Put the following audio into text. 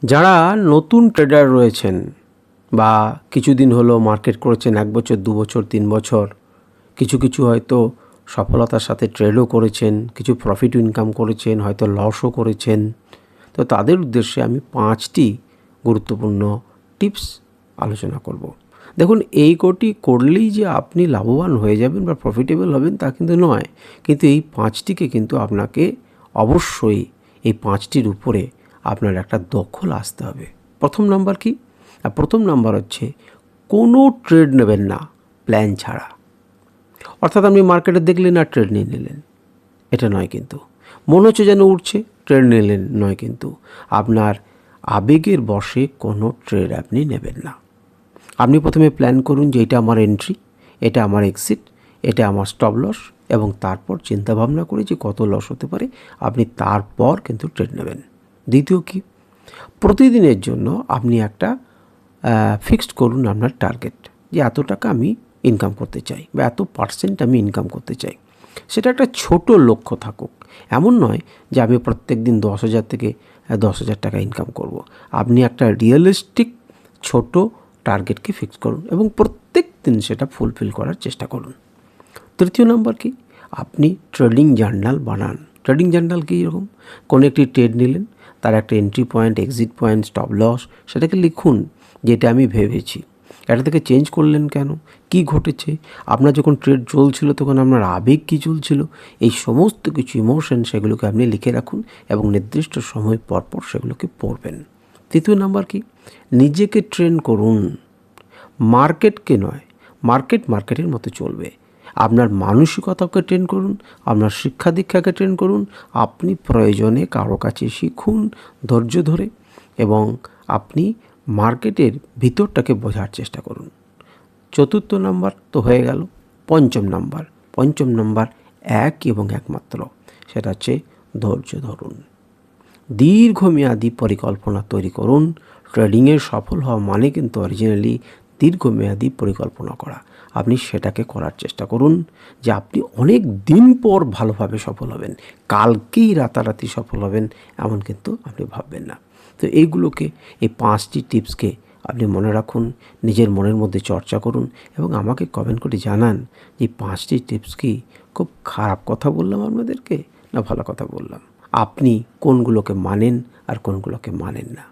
যারা নতুন ট্রেডার রয়েছেন বা কিছুদিন হলো মার্কেট করেছেন, 1 বছর 2 বছর 3 বছর, কিছু হয়তো সফলতার সাথে ট্রেডও করেছেন, কিছু প্রফিট ইনকাম করেছেন, হয়তো লসও করেছেন, তো তাদের উদ্দেশ্যে আমি 5টি গুরুত্বপূর্ণ টিপস আলোচনা করব। দেখুন, এই কটি করলেই যে আপনি লাভবান হয়ে যাবেন বা প্রফিটেবল হবেন তা কিন্তু নয়, কিন্তু এই 5টিকে কিন্তু আপনাকে অবশ্যই এই 5টির উপরে আপনার একটা দখল আসতে হবে। প্রথম নাম্বার কি? প্রথম নাম্বার হচ্ছে কোনো ট্রেড নেবেন না প্ল্যান ছাড়া। অর্থাৎ আপনি মার্কেটে দেখলেন আর ট্রেড নিয়ে নিলেন, এটা নয় কিন্তু। মনে হচ্ছে যেন উঠছে, ট্রেড নিলেন, নয় কিন্তু। আপনার আবেগের বশে কোনো ট্রেড আপনি নেবেন না। আপনি প্রথমে প্ল্যান করুন যে এটা আমার এন্ট্রি, এটা আমার এক্সিট, এটা আমার স্টপ লস, এবং তারপর চিন্তাভাবনা করে যে কত লস হতে পারে আপনি তারপর কিন্তু ট্রেড নেবেন। দ্বিতীয় কি, প্রতিদিনের জন্য আপনি একটা ফিক্সড করুন আপনার টার্গেট, যে এত টাকা আমি ইনকাম করতে চাই বা এত পার্সেন্ট আমি ইনকাম করতে চাই। সেটা একটা ছোট লক্ষ্য থাকুক, এমন নয় যে আমি প্রত্যেক দিন 10,000 থেকে 10,000 টাকা ইনকাম করব। আপনি একটা রিয়েলিস্টিক ছোট টার্গেটকে ফিক্স করুন এবং প্রত্যেক দিন সেটা ফুলফিল করার চেষ্টা করুন। তৃতীয় নম্বর কি, আপনি ট্রেডিং জার্নাল বানান। ট্রেডিং জার্নাল কী রকম? কোনো একটি ট্রেড নিলেন, তার একটা entry point, exit point, stop loss, সেটাকে লিখুন যেটা আমি ভেবেছি। এটা থেকে চেঞ্জ করলেন কেন, কি ঘটেছে, আপনার যখন ট্রেড চলছিল তখন আপনার আবেগ কী চলছিল, এই সমস্ত কিছু ইমোশন সেগুলোকে আপনি লিখে রাখুন এবং নির্দিষ্ট সময় পর পর সেগুলোকে পড়বেন। তৃতীয় নাম্বার কি, নিজেকে ট্রেন করুন, মার্কেটকে নয়। মার্কেটের মতো চলবে। আপনার মানসিকতাকে ট্রেন করুন, আপনার শিক্ষা দীক্ষাকে ট্রেন করুন। আপনি প্রয়োজনে কারো কাছে শিখুন ধৈর্য ধরে, এবং আপনি মার্কেটের ভিতরটাকে বোঝার চেষ্টা করুন। চতুর্থ নাম্বার তো হয়ে গেল। পঞ্চম নাম্বার এক এবং একমাত্র, সেটা হচ্ছে ধৈর্য ধরুন। দীর্ঘমেয়াদী পরিকল্পনা তৈরি করুন। ট্রেডিংয়ে সফল হওয়া মানে কিন্তু অরিজিনালি দীর্ঘমেয়াদী পরিকল্পনা করা। আপনি সেটাকে করার চেষ্টা করুন যে আপনি অনেক দিন পর ভালোভাবে সফল হবেন, কালকেই রাতারাতি সফল হবেন এমন কিন্তু আপনি ভাববেন না। তো এইগুলোকে, এই 5টি টিপসকে আপনি মনে রাখুন, নিজের মনের মধ্যে চর্চা করুন এবং আমাকে কমেন্ট করে জানান যে 5টি টিপস কি খুব খারাপ কথা বললাম আপনাদেরকে না ভালো কথা বললাম। আপনি কোনগুলোকে মানেন আর কোনগুলোকে মানেন না।